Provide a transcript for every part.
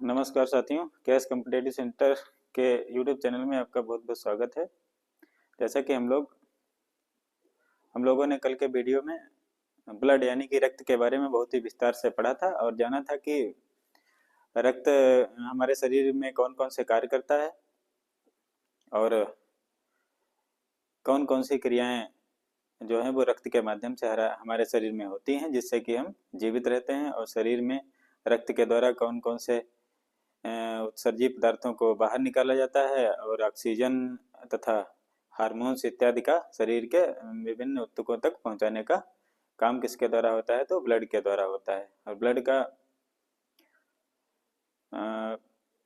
नमस्कार साथियों, cash competitive centre के यूट्यूब चैनल में आपका बहुत बहुत स्वागत है। जैसा कि हम लोगों ने कल के वीडियो में ब्लड यानी कि रक्त के बारे में बहुत ही विस्तार से पढ़ा था और जाना था कि रक्त हमारे शरीर में कौन कौन से कार्य करता है और कौन कौन सी क्रियाएं जो हैं वो रक्त के माध्यम से हमारे शरीर में होती हैं, जिससे कि हम जीवित रहते हैं। और शरीर में रक्त के द्वारा कौन कौन से उत्सर्जी पदार्थों को बाहर निकाला जाता है और ऑक्सीजन तथा हार्मोन्स इत्यादि का शरीर के विभिन्न ऊतकों तक पहुंचाने का काम किसके द्वारा होता है? तो ब्लड के द्वारा होता है। और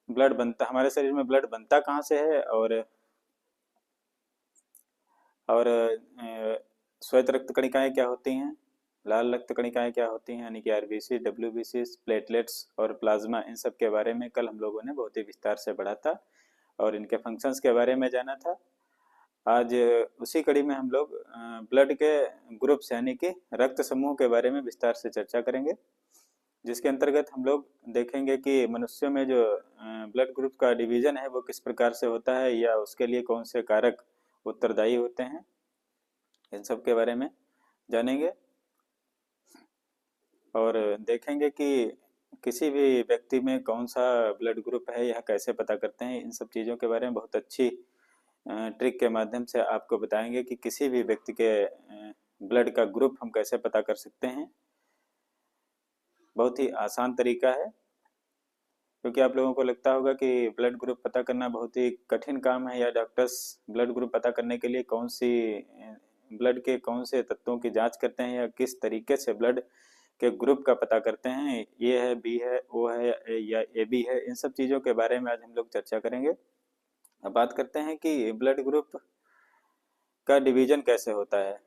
ब्लड बनता, हमारे शरीर में ब्लड बनता कहाँ से है? और श्वेत रक्त कणिकाएं क्या होती हैं, लाल रक्त कणिकाएं क्या होती हैं यानी कि आरबीसी, डब्ल्यूबीसी, प्लेटलेट्स और प्लाज्मा, इन सब के बारे में कल हम लोगों ने बहुत ही विस्तार से पढ़ा था और इनके फंक्शंस के बारे में जाना था। आज उसी कड़ी में हम लोग ब्लड के ग्रुप्स यानी कि रक्त समूह के बारे में विस्तार से चर्चा करेंगे, जिसके अंतर्गत हम लोग देखेंगे कि मनुष्यों में जो ब्लड ग्रुप का डिवीजन है वो किस प्रकार से होता है या उसके लिए कौन से कारक उत्तरदायी होते हैं, इन सब के बारे में जानेंगे। और देखेंगे कि किसी भी व्यक्ति में कौन सा ब्लड ग्रुप है यह कैसे पता करते हैं। इन सब चीज़ों के बारे में बहुत अच्छी ट्रिक के माध्यम से आपको बताएंगे कि किसी भी व्यक्ति के ब्लड का ग्रुप हम कैसे पता कर सकते हैं। बहुत ही आसान तरीका है, क्योंकि आप लोगों को लगता होगा कि ब्लड ग्रुप पता करना बहुत ही कठिन काम है, या डॉक्टर्स ब्लड ग्रुप पता करने के लिए ब्लड के कौन से तत्वों की जांच करते हैं या किस तरीके से ब्लड के ग्रुप का पता करते हैं, ए है, बी है, ओ है या ए बी है। इन सब चीज़ों के बारे में आज हम लोग चर्चा करेंगे। अब बात करते हैं कि ब्लड ग्रुप का डिवीजन कैसे होता है।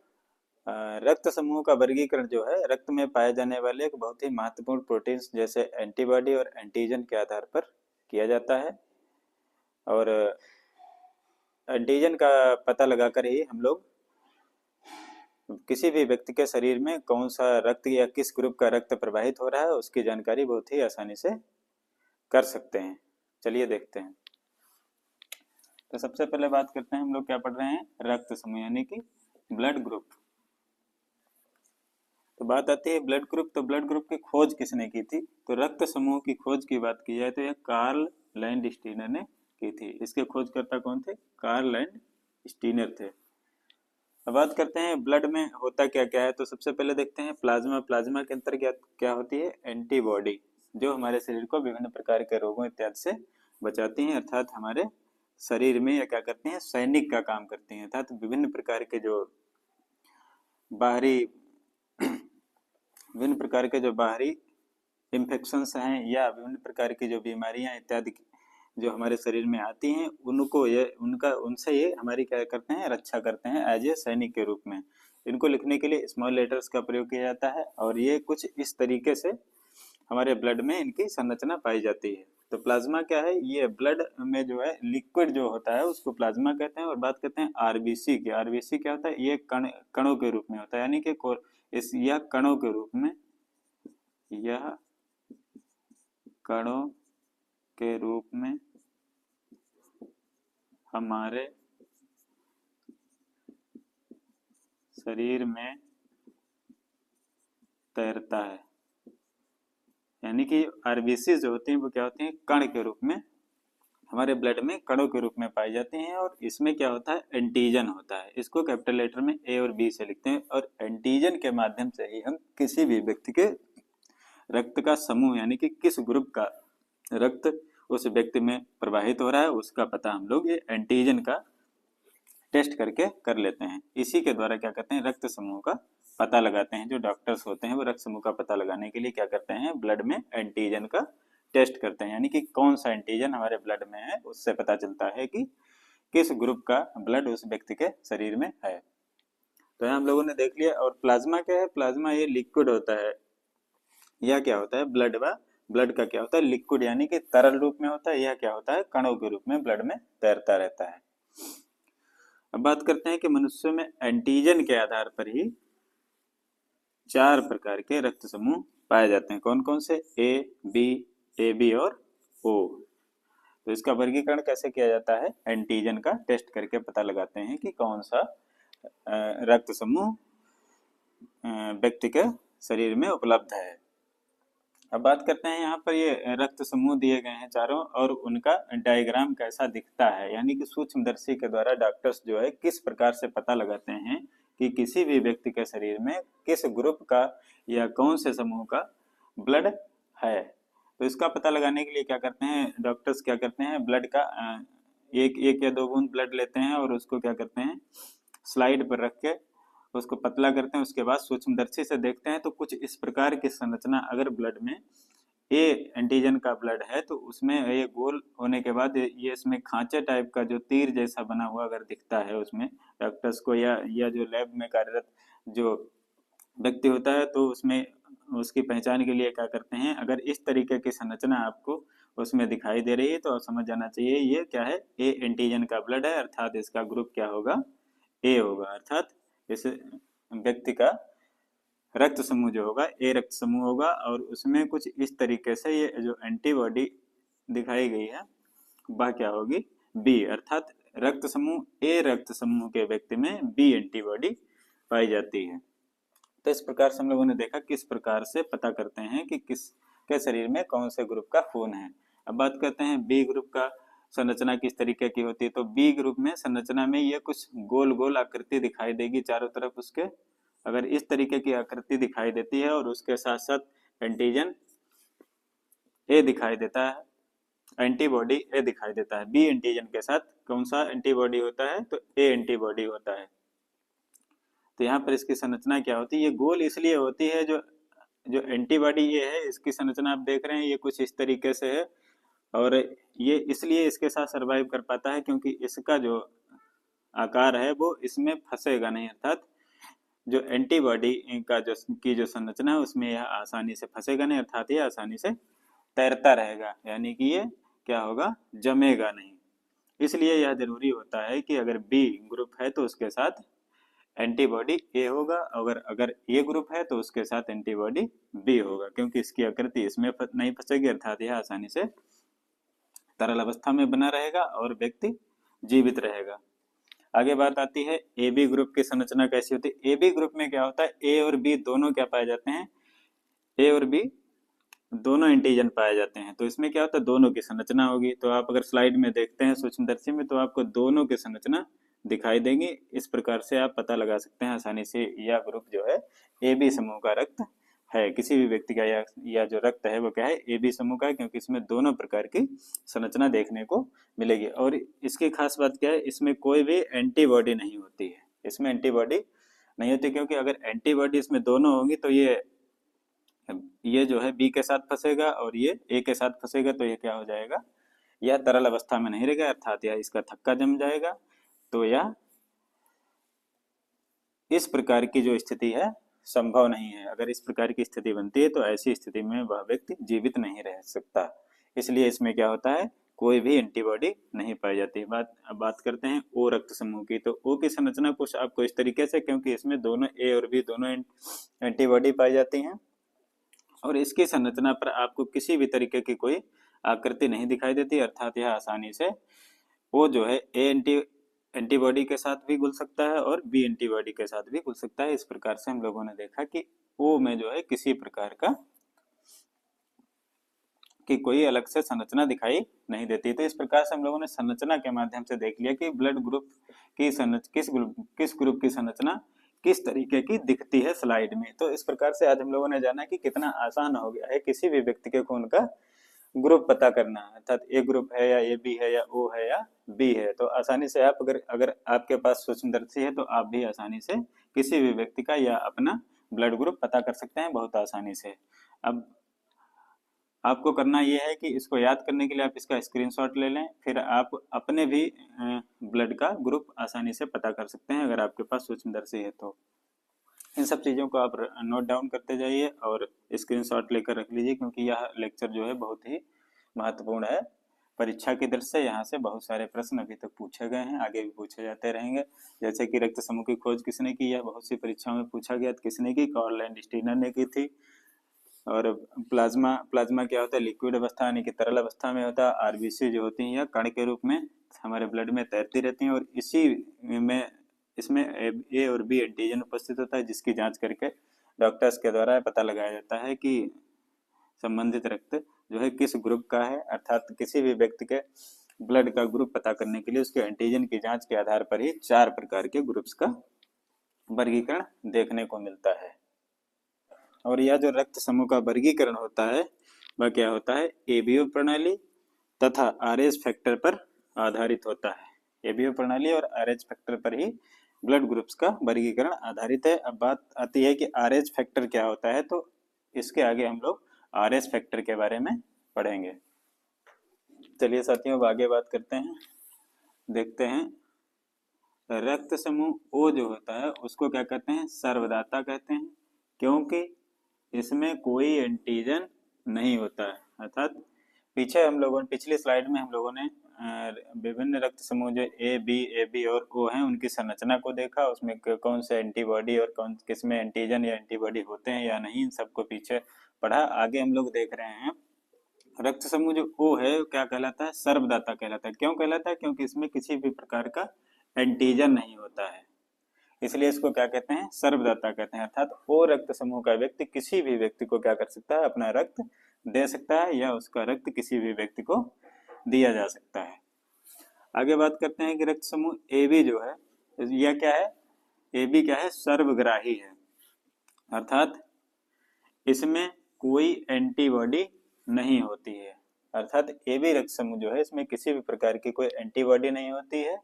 रक्त समूह का वर्गीकरण जो है रक्त में पाए जाने वाले एक बहुत ही महत्वपूर्ण प्रोटीन्स जैसे एंटीबॉडी और एंटीजन के आधार पर किया जाता है। और एंटीजन का पता लगाकर ही हम लोग किसी भी व्यक्ति के शरीर में कौन सा रक्त या किस ग्रुप का रक्त प्रवाहित हो रहा है उसकी जानकारी बहुत ही आसानी से कर सकते हैं। चलिए देखते हैं। तो सबसे पहले बात करते हैं, हम लोग क्या पढ़ रहे हैं, रक्त समूह यानी कि ब्लड ग्रुप। तो बात आती है ब्लड ग्रुप। तो ब्लड ग्रुप की खोज किसने की थी? तो रक्त समूह की खोज की बात की जाए तो यह कार्ल लैंडस्टीनर ने की थी। इसके खोजकर्ता कौन थे? कार्ल लैंडस्टीनर थे। अब बात करते हैं ब्लड में होता क्या क्या है। तो सबसे पहले देखते हैं प्लाज्मा। प्लाज्मा के अंतर्गत क्या होती है? एंटीबॉडी, जो हमारे शरीर को विभिन्न प्रकार के रोगों इत्यादि से बचाती हैं, अर्थात हमारे शरीर में या क्या करते हैं, सैनिक का काम करती हैं। अर्थात विभिन्न प्रकार के जो बाहरी इन्फेक्शंस हैं या विभिन्न प्रकार की जो बीमारियां इत्यादि जो हमारे शरीर में आती हैं उनसे ये हमारी क्या करते हैं, रक्षा करते हैं एज ए सैनिक के रूप में। इनको लिखने के लिए स्मॉल लेटर्स का प्रयोग किया जाता है और ये कुछ इस तरीके से हमारे ब्लड में इनकी संरचना पाई जाती है। तो प्लाज्मा क्या है? ये ब्लड में जो है लिक्विड जो होता है उसको प्लाज्मा कहते हैं। और बात करते हैं आरबीसी की। आरबीसी क्या होता है? ये कणों के रूप में होता है, यानी कि यह कणों के रूप में, यह कणों के रूप में हमारे शरीर में तैरता है। यानी कि आरबीसी जो होती हैं वो क्या होती हैं? कण के रूप में हमारे ब्लड में कणों के रूप में पाई जाती हैं। और इसमें क्या होता है? एंटीजन होता है। इसको कैपिटल लेटर में ए और बी से लिखते हैं। और एंटीजन के माध्यम से ही हम किसी भी व्यक्ति के रक्त का समूह यानी कि किस ग्रुप का रक्त उस व्यक्ति में प्रवाहित हो रहा है उसका पता हम लोग ये एंटीजन का टेस्ट करके कर लेते हैं। इसी के द्वारा क्या करते हैं? रक्त समूह का पता लगाते हैं। जो डॉक्टर्स होते हैं वो रक्त समूह का पता लगाने के लिए क्या करते हैं? ब्लड में एंटीजन का टेस्ट करते हैं, यानी कि कौन सा एंटीजन हमारे ब्लड में है उससे पता चलता है कि किस ग्रुप का ब्लड उस व्यक्ति के शरीर में है। तो यहाँ हम लोगों ने देख लिया। और प्लाज्मा क्या है? प्लाज्मा ये लिक्विड होता है। यह क्या होता है? ब्लड का क्या होता है? लिक्विड, यानी कि तरल रूप में होता है। यह क्या होता है? कणों के रूप में ब्लड में तैरता रहता है। अब बात करते हैं कि मनुष्यों में एंटीजन के आधार पर ही 4 प्रकार के रक्त समूह पाए जाते हैं। कौन कौन से? ए बी और O। तो इसका वर्गीकरण कैसे किया जाता है? एंटीजन का टेस्ट करके पता लगाते हैं कि कौन सा रक्त समूह व्यक्ति के शरीर में उपलब्ध है। अब बात करते हैं यहाँ पर ये रक्त समूह दिए गए हैं चारों, और उनका डायग्राम कैसा दिखता है, यानी कि सूक्ष्मदर्शी के द्वारा डॉक्टर्स जो है किस प्रकार से पता लगाते हैं कि किसी भी व्यक्ति के शरीर में किस ग्रुप का या कौन से समूह का ब्लड है। तो इसका पता लगाने के लिए क्या करते हैं डॉक्टर्स, क्या करते हैं ब्लड का एक एक या 2 बूंद ब्लड लेते हैं और उसको क्या करते हैं स्लाइड पर रख के उसको पतला करते हैं। उसके बाद सूक्ष्मदर्शी से देखते हैं तो कुछ इस प्रकार की संरचना अगर ब्लड में ए एंटीजन का ब्लड है तो उसमें ये गोल होने के बाद ये इसमें खांचे टाइप का जो तीर जैसा बना हुआ अगर दिखता है उसमें डॉक्टर्स को या जो लैब में कार्यरत जो व्यक्ति होता है, तो उसमें उसकी पहचान के लिए क्या करते हैं, अगर इस तरीके की संरचना आपको उसमें दिखाई दे रही है तो समझ जाना चाहिए ये क्या है, ए एंटीजन का ब्लड है, अर्थात इसका ग्रुप क्या होगा, ए होगा। अर्थात इस व्यक्ति का रक्त समूह जो होगा ए रक्त समूह होगा, और उसमें कुछ इस तरीके से ये जो एंटीबॉडी दिखाई गई है वह क्या होगी, बी। अर्थात रक्त समूह ए रक्त समूह के व्यक्ति में बी एंटीबॉडी पाई जाती है। तो इस प्रकार से हम लोगों ने देखा किस प्रकार से पता करते हैं कि किस के शरीर में कौन से ग्रुप का खून है। अब बात करते हैं बी ग्रुप का संरचना किस तरीके की होती है। तो बी ग्रुप में संरचना में ये कुछ गोल गोल आकृति दिखाई देगी चारों तरफ उसके। अगर इस तरीके की आकृति दिखाई देती है और उसके साथ साथ एंटीजन ए दिखाई देता है, एंटीबॉडी ए दिखाई देता है, बी एंटीजन के साथ कौन सा एंटीबॉडी होता है, तो ए एंटीबॉडी होता है। तो यहाँ पर इसकी संरचना क्या होती है, ये गोल इसलिए होती है, जो जो एंटीबॉडी ये है इसकी संरचना आप देख रहे हैं ये कुछ इस तरीके से है, और ये इसलिए इसके साथ सरवाइव कर पाता है क्योंकि इसका जो आकार है वो इसमें फंसेगा नहीं। अर्थात जो एंटीबॉडी का जो संरचना है उसमें यह आसानी से फंसेगा नहीं, अर्थात ये आसानी से तैरता रहेगा, यानी कि ये क्या होगा, जमेगा नहीं। इसलिए यह जरूरी होता है कि अगर बी ग्रुप है तो उसके साथ एंटीबॉडी ए होगा, अगर ए ग्रुप है तो उसके साथ एंटीबॉडी बी होगा, क्योंकि इसकी आकृति इसमें नहीं फंसेगी, अर्थात यह आसानी से तरल अवस्था में बना रहेगा और व्यक्ति जीवित रहेगा। आगे बात आती है ए बी ग्रुप की संरचना कैसी होती है। ए बी ग्रुप में क्या होता है, ए और बी दोनों क्या पाए जाते हैं, ए और बी दोनों एंटीजन पाए जाते हैं। तो इसमें क्या होता है, दोनों की संरचना होगी। तो आप अगर स्लाइड में देखते हैं सूक्ष्मदर्शी में तो आपको दोनों की संरचना दिखाई देंगी। इस प्रकार से आप पता लगा सकते हैं आसानी से यह ग्रुप जो है ए बी समूह का रक्त है, किसी भी व्यक्ति का या जो रक्त है वो क्या है, ए बी समूह का है, क्योंकि इसमें दोनों प्रकार की संरचना देखने को मिलेगी। और इसकी खास बात क्या है, इसमें कोई भी एंटीबॉडी नहीं होती है, इसमें एंटीबॉडी नहीं होती, क्योंकि अगर एंटीबॉडी इसमें दोनों होगी तो ये जो है बी के साथ फंसेगा और ये ए के साथ फंसेगा, तो ये क्या हो जाएगा, यह तरल अवस्था में नहीं रहेगा, अर्थात यह इसका थक्का जम जाएगा। तो यह इस प्रकार की जो स्थिति है संभव नहीं है। अगर इस प्रकार की स्थिति बनती है तो ऐसी स्थिति में वह व्यक्ति जीवित नहीं रह सकता। इसलिए इसमें क्या होता है, कोई भी एंटीबॉडी नहीं पाई जाती। अब बात करते हैं ओ रक्त समूह की। तो ओ की संरचना कुछ आपको इस तरीके से, क्योंकि इसमें दोनों ए और बी दोनों एंटीबॉडी पाई जाती हैं, और इसकी संरचना पर आपको किसी भी तरीके की कोई आकृति नहीं दिखाई देती, अर्थात यह आसानी से वो जो है ए एंटीबॉडी के साथ भी घुल सकता है और बी एंटीबॉडी के साथ भी घुल सकता है। इस प्रकार से हम लोगों ने देखा कि ओ में जो है किसी प्रकार का कि कोई अलग से संरचना दिखाई नहीं देती। तो इस प्रकार से हम लोगों ने संरचना के माध्यम से देख लिया कि ब्लड ग्रुप की किस ग्रुप की संरचना किस तरीके की दिखती है स्लाइड में। तो इस प्रकार से आज हम लोगों ने जाना कि कितना आसान हो गया है किसी भी व्यक्ति के खून का ग्रुप पता करना, अर्थात ए ग्रुप है या ए बी है या ओ है या बी है। तो आसानी से आप अगर आपके पास सूक्ष्मदर्शी है तो आप भी आसानी से किसी भी व्यक्ति का या अपना ब्लड ग्रुप पता कर सकते हैं बहुत आसानी से। अब आपको करना यह है कि इसको याद करने के लिए आप इसका स्क्रीनशॉट ले लें, फिर आप अपने भी ब्लड का ग्रुप आसानी से पता कर सकते हैं अगर आपके पास सूक्ष्मदर्शी है तो। इन सब चीज़ों को आप नोट डाउन करते जाइए और स्क्रीनशॉट लेकर रख लीजिए, क्योंकि यह लेक्चर जो है बहुत ही महत्वपूर्ण है। परीक्षा की दृष्टि से यहाँ से बहुत सारे प्रश्न अभी तक पूछे गए हैं, आगे भी पूछे जाते रहेंगे। जैसे कि रक्त समूह की खोज किसने की, यह बहुत सी परीक्षाओं में पूछा गया। किसने की, कार्ल लैंडस्टीनर ने की थी। और प्लाज्मा क्या होता है, लिक्विड अवस्था यानी कि तरल अवस्था में होता है। आरबीसी जो होती हैं या कण के रूप में हमारे ब्लड में तैरती रहती हैं, और इसी में इसमें ए और बी एंटीजन उपस्थित होता है, जिसकी जांच करके डॉक्टर्स के द्वारा पता लगाया जाता है कि संबंधित रक्त जो है किस ग्रुप का है। अर्थात किसी भी व्यक्ति के ब्लड का ग्रुप पता करने के लिए उसके एंटीजन की जांच के आधार पर ही 4 प्रकार के ग्रुप्स का वर्गीकरण देखने को मिलता है। और यह जो रक्त समूह का वर्गीकरण होता है वह क्या होता है, एबीओ प्रणाली तथा आरएच फैक्टर पर आधारित होता है। एबीओ प्रणाली और आरएच फैक्टर पर ही ब्लड ग्रुप्स का वर्गीकरण आधारित है। अब बात आती है कि आरएच फैक्टर क्या होता है, तो इसके आगे हम लोग आरएच फैक्टर के बारे में पढ़ेंगे। चलिए साथियों, अब आगे बात करते हैं, देखते हैं। रक्त समूह ओ जो होता है उसको क्या कहते हैं, सर्वदाता कहते हैं, क्योंकि इसमें कोई एंटीजन नहीं होता है। अर्थात पीछे हम लोगों ने पिछली स्लाइड में हम लोगों ने विभिन्न रक्त समूह जो ए बी और ओ हैं उनकी संरचना को देखा, उसमें कौन से एंटीबॉडी और कौन किसमें एंटीजन या एंटीबॉडी होते हैं या नहीं, इन सबको पीछे पढ़ा। आगे हम लोग देख रहे हैं रक्त समूह जो ओ है क्या कहलाता है, सर्वदाता कहलाता है। क्यों कहलाता है, क्योंकि इसमें किसी भी प्रकार का एंटीजन नहीं होता है, इसलिए इसको क्या कहते हैं, सर्वदाता कहते हैं। अर्थात ओ रक्त समूह का व्यक्ति किसी भी व्यक्ति को क्या कर सकता है, अपना रक्त दे सकता है, या उसका रक्त किसी भी व्यक्ति को दिया जा सकता है। आगे बात करते हैं कि रक्त समूह ए बी जो है यह क्या है, ए बी क्या है, सर्वग्राही है। अर्थात इसमें कोई एंटीबॉडी नहीं होती है। अर्थात ए बी रक्त समूह जो है इसमें किसी भी प्रकार की कोई एंटीबॉडी नहीं होती है,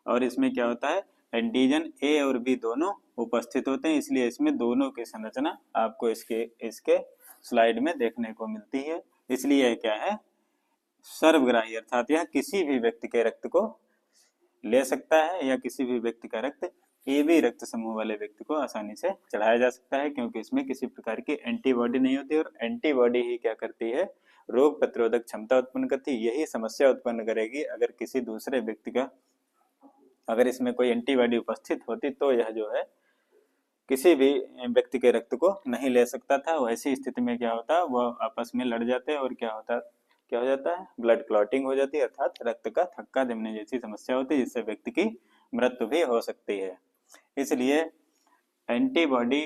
और इसमें क्या होता है, एंटीजन ए और बी दोनों उपस्थित होते हैं, इसलिए इसमें दोनों की संरचना आपको इसके स्लाइड में देखने को मिलती है। इसलिए क्या है, सर्वग्राही, अर्थात यह किसी भी व्यक्ति के रक्त को ले सकता है, या किसी भी व्यक्ति का रक्त ए बी रक्त समूह वाले व्यक्ति को आसानी से चढ़ाया जा सकता है, क्योंकि इसमें किसी प्रकार की एंटीबॉडी नहीं होती। और एंटीबॉडी ही क्या करती है, रोग प्रतिरोधक क्षमता उत्पन्न करती है। यही समस्या उत्पन्न करेगी अगर किसी दूसरे व्यक्ति का, अगर इसमें कोई एंटीबॉडी उपस्थित होती तो यह जो है किसी भी व्यक्ति के रक्त को नहीं ले सकता था। वैसी स्थिति में क्या होता है, वह आपस में लड़ जाते हैं और क्या हो जाता है, ब्लड क्लॉटिंग हो जाती है, अर्थात रक्त का थक्का जमने जैसी समस्या होती है, जिससे व्यक्ति की मृत्यु भी हो सकती है। इसलिए एंटीबॉडी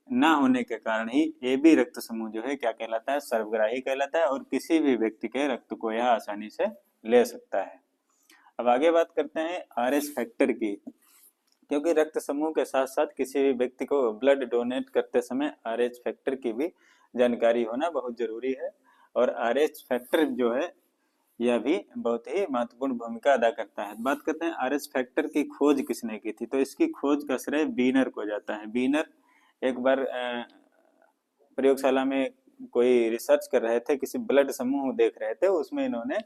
ना होने के कारण ही ए बी रक्त समूह जो है क्या कहलाता है, सर्वग्राही कहलाता है, और किसी भी व्यक्ति के रक्त को यह आसानी से ले सकता है। अब आगे बात करते हैं आरएच फैक्टर की, क्योंकि रक्त समूह के साथ साथ किसी भी व्यक्ति को ब्लड डोनेट करते समय आरएच फैक्टर की भी जानकारी होना बहुत जरूरी है। और आरएच फैक्टर जो है यह भी बहुत ही महत्वपूर्ण भूमिका अदा करता है। बात करते हैं आरएच फैक्टर की खोज किसने की थी, तो इसकी खोज का श्रेय बीनर को जाता है। बीनर एक बार प्रयोगशाला में कोई रिसर्च कर रहे थे, किसी ब्लड समूह देख रहे थे, उसमें इन्होंने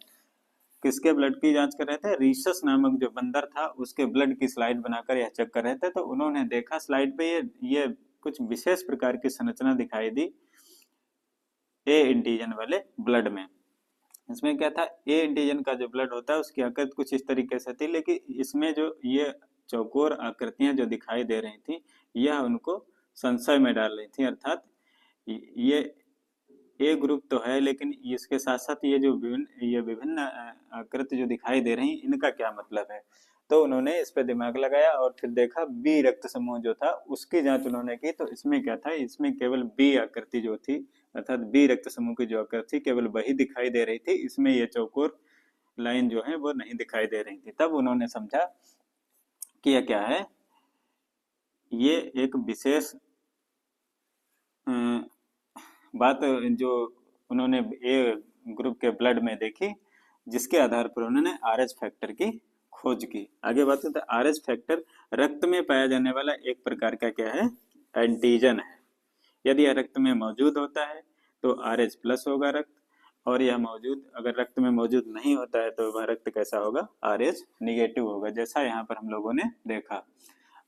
किसके ब्लड की जांच कर रहे थे, रीसस नामक जो बंदर था उसके ब्लड की स्लाइड बनाकर यह चेक कर रहे थे। तो उन्होंने देखा स्लाइड पे ये कुछ विशेष प्रकार की संरचना दिखाई दी ए एंटीजन वाले ब्लड में। इसमें क्या था, ए एंटीजन का जो ब्लड होता है उसकी आकृति कुछ इस तरीके से थी, लेकिन इसमें जो ये चौकोर आकृतियां जो दिखाई दे रही थी यह उनको संशय में डाल रही थी। अर्थात ये ए ग्रुप तो है, लेकिन इसके साथ साथ ये जो विभिन्न आकृति जो दिखाई दे रही इनका क्या मतलब है। तो उन्होंने इस पे दिमाग लगाया और फिर देखा बी रक्त समूह जो था उसकी जांच उन्होंने की, तो इसमें क्या था, इसमें केवल बी आकृति जो थी, अर्थात बी रक्त समूह की जो आकृति केवल वही दिखाई दे रही थी, इसमें ये चौकोर लाइन जो है वो नहीं दिखाई दे रही थी। तब उन्होंने समझा कि यह क्या है, ये एक विशेष बात जो उन्होंने ए ग्रुप के ब्लड में देखी, जिसके आधार पर उन्होंने आरएच फैक्टर की खोज की। आगे बात करते हैं, आरएच फैक्टर रक्त में पाया जाने वाला एक प्रकार का क्या है, एंटीजन है। यदि यह रक्त में मौजूद होता है तो आरएच प्लस होगा रक्त, और यह अगर रक्त में मौजूद नहीं होता है तो वह रक्त कैसा होगा, आरएच निगेटिव होगा, जैसा यहाँ पर हम लोगों ने देखा।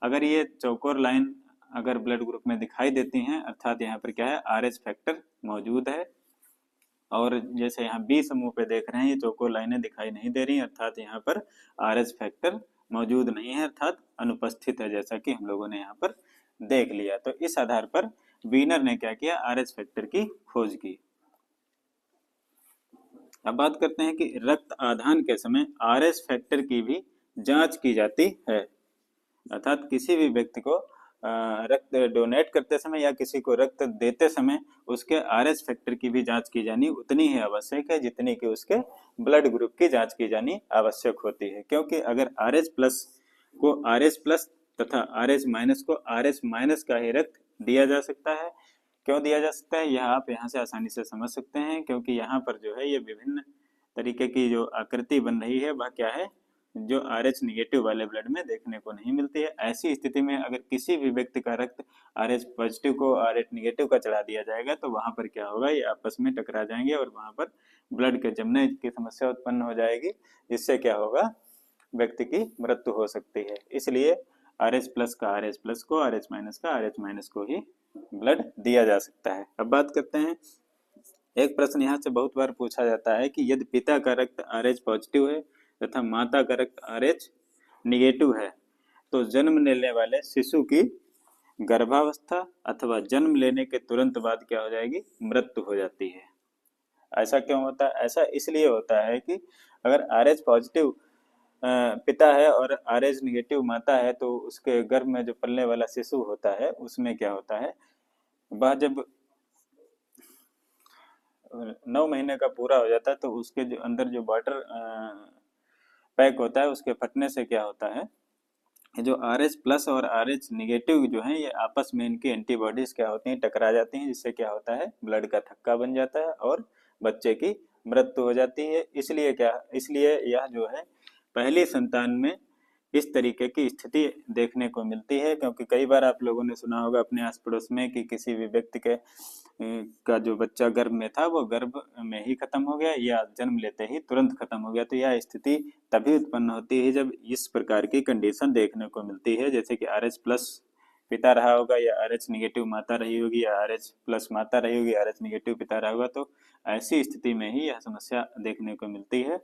अगर ये चौकोर लाइन अगर ब्लड ग्रुप में दिखाई देती हैं, अर्थात यहाँ पर क्या है, आरएच फैक्टर मौजूद है। और जैसे यहाँ बी समूह पे देख रहे हैं ये चौकोर लाइनें दिखाई नहीं दे रही, अर्थात यहाँ पर आरएच फैक्टर मौजूद नहीं है, अर्थात अनुपस्थित है, जैसा कि हम लोगों ने यहाँ पर देख लिया। तो इस आधार पर वीनर ने क्या किया, RH फैक्टर की खोज की। अब बात करते हैं कि रक्त आधान के समय RH फैक्टर की भी जांच की जाती है, अर्थात किसी भी व्यक्ति को रक्त डोनेट करते समय या किसी को रक्त देते समय उसके RH फैक्टर की भी जांच की जानी उतनी ही आवश्यक है जितनी कि उसके ब्लड ग्रुप की जांच की जानी आवश्यक होती है। क्योंकि अगर RH प्लस को RH प्लस तथा RH माइनस को RH माइनस का ही रक्त दिया जा सकता है। क्यों दिया जा सकता है, यह आप यहाँ से आसानी से समझ सकते हैं, क्योंकि यहाँ पर जो है ये विभिन्न तरीके की जो आकृति बन रही है वह क्या है, जो RH निगेटिव वाले ब्लड में देखने को नहीं मिलती है। ऐसी स्थिति में अगर किसी भी व्यक्ति का रक्त RH पॉजिटिव को RH निगेटिव का चढ़ा दिया जाएगा तो वहां पर क्या होगा, ये आपस में टकरा जाएंगे और वहां पर ब्लड के जमने की समस्या उत्पन्न हो जाएगी, जिससे क्या होगा, व्यक्ति की मृत्यु हो सकती है। इसलिए RH प्लस का RH प्लस को, RH माइनस का RH माइनस को ही ब्लड दिया जा सकता है। अब बात करते हैं, एक प्रश्न यहाँ से बहुत बार पूछा जाता है कि यदि पिता का रक्त RH पॉजिटिव है तथा माता का रक्त RH निगेटिव है तो जन्म लेने वाले शिशु की गर्भावस्था अथवा जन्म लेने के तुरंत बाद क्या हो जाएगी, मृत्यु हो जाती है। ऐसा क्यों होता है? ऐसा इसलिए होता है कि अगर RH पॉजिटिव पिता है और RH निगेटिव माता है तो उसके गर्भ में जो पलने वाला शिशु होता है उसमें क्या होता है, वह जब 9 महीने का पूरा हो जाता है तो उसके जो अंदर जो वाटर पैक होता है उसके फटने से क्या होता है, जो RH प्लस और RH निगेटिव जो है ये आपस में इनकी एंटीबॉडीज क्या होती हैं, टकरा जाती हैं, जिससे क्या होता है, ब्लड का थक्का बन जाता है और बच्चे की मृत्यु हो जाती है। इसलिए यह जो है पहली संतान में इस तरीके की स्थिति देखने को मिलती है। क्योंकि कई बार आप लोगों ने सुना होगा अपने आस पड़ोस में कि किसी भी व्यक्ति के का जो बच्चा गर्भ में था वो गर्भ में ही खत्म हो गया या जन्म लेते ही तुरंत खत्म हो गया। तो यह स्थिति तभी उत्पन्न होती है जब इस प्रकार की कंडीशन देखने को मिलती है, जैसे कि RH प्लस पिता रहा होगा या RH निगेटिव माता रही होगी या RH प्लस माता रही होगी, RH निगेटिव पिता रहा होगा। तो ऐसी स्थिति में ही यह समस्या देखने को मिलती है।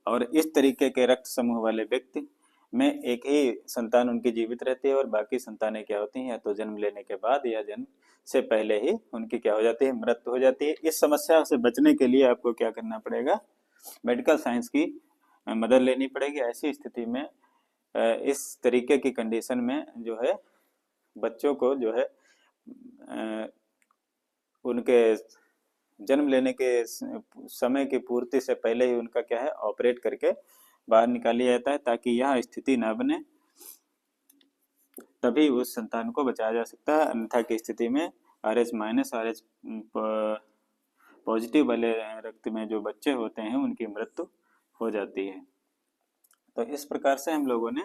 और इस तरीके के रक्त समूह वाले व्यक्ति में एक ही संतान उनकी जीवित रहती है और बाकी संतानें क्या होती हैं, या तो जन्म लेने के बाद या जन्म से पहले ही उनकी क्या हो जाती है, मृत्यु हो जाती है। इस समस्या से बचने के लिए आपको क्या करना पड़ेगा, मेडिकल साइंस की मदद लेनी पड़ेगी। ऐसी स्थिति में इस तरीके की कंडीशन में जो है बच्चों को जो है उनके जन्म लेने के समय की पूर्ति से पहले ही उनका क्या है, ऑपरेट करके बाहर निकाल लिया जाता है ताकि यह स्थिति ना बने, तभी उस संतान को बचाया जा सकता है। अन्यथा की स्थिति में RH माइनस RH पॉजिटिव वाले रक्त में जो बच्चे होते हैं उनकी मृत्यु हो जाती है। तो इस प्रकार से हम लोगों ने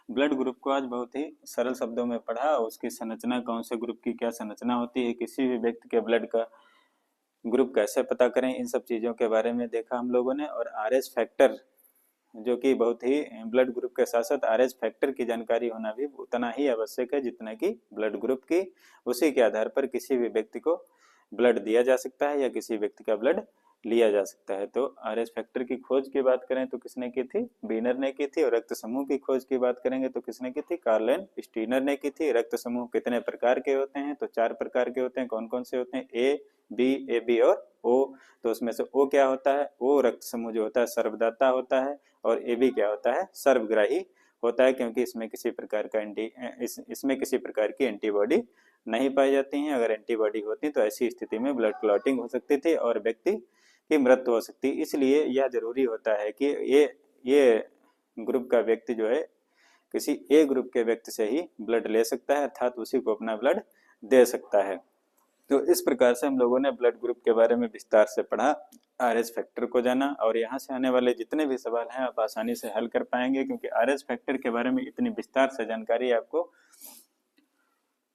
ब्लड ग्रुप को आज बहुत ही सरल शब्दों में पढ़ा, उसकी संरचना, कौन से ग्रुप की क्या संरचना होती है, किसी भी व्यक्ति के ब्लड का ग्रुप कैसे पता करें, इन सब चीज़ों के बारे में देखा हम लोगों ने। और RH फैक्टर जो कि बहुत ही ब्लड ग्रुप के साथ साथ RH फैक्टर की जानकारी होना भी उतना ही आवश्यक है जितना कि ब्लड ग्रुप की। उसी के आधार पर किसी भी व्यक्ति को ब्लड दिया जा सकता है या किसी व्यक्ति का ब्लड लिया जा सकता है। तो RH फैक्टर की खोज की बात करें तो किसने की थी, वीनर ने की थी। और रक्त समूह की खोज की बात करेंगे तो किसने की थी, कार्लेन स्टीनर ने की थी। रक्त समूह कितने प्रकार के होते हैं, तो 4 प्रकार के होते हैं। कौन कौन से होते हैं, A, B, AB और O। तो उसमें से O क्या होता है, O रक्त समूह जो होता है सर्वदाता होता है, और AB क्या होता है, सर्वग्राही होता है, क्योंकि इसमें किसी प्रकार का इसमें किसी प्रकार की एंटीबॉडी नहीं पाई जाती हैं। अगर एंटीबॉडी होती तो ऐसी स्थिति में ब्लड क्लॉटिंग हो सकती थी और व्यक्ति की मृत्यु हो सकती। इसलिए यह जरूरी होता है कि ये ग्रुप का व्यक्ति जो है किसी A ग्रुप के व्यक्ति से ही ब्लड ले सकता है, अर्थात उसी को अपना ब्लड दे सकता है। तो इस प्रकार से हम लोगों ने ब्लड ग्रुप के बारे में विस्तार से पढ़ा, RH फैक्टर को जाना, और यहाँ से आने वाले जितने भी सवाल हैं आप आसानी से हल कर पाएंगे, क्योंकि RH फैक्टर के बारे में इतनी विस्तार से जानकारी आपको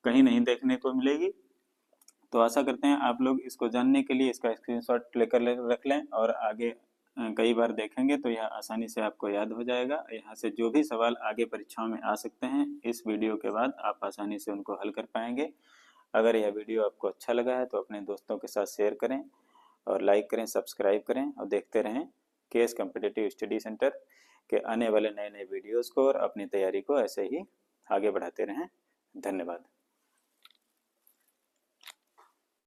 कहीं नहीं देखने को मिलेगी। तो आशा करते हैं आप लोग इसको जानने के लिए इसका स्क्रीनशॉट लेकर रख लें और आगे कई बार देखेंगे तो यह आसानी से आपको याद हो जाएगा। यहाँ से जो भी सवाल आगे परीक्षाओं में आ सकते हैं इस वीडियो के बाद आप आसानी से उनको हल कर पाएंगे। अगर यह वीडियो आपको अच्छा लगा है तो अपने दोस्तों के साथ शेयर करें और लाइक करें, सब्सक्राइब करें और देखते रहें केएस कॉम्पिटिटिव स्टडी सेंटर के आने वाले नए नए वीडियोज़ को, और अपनी तैयारी को ऐसे ही आगे बढ़ाते रहें। धन्यवाद।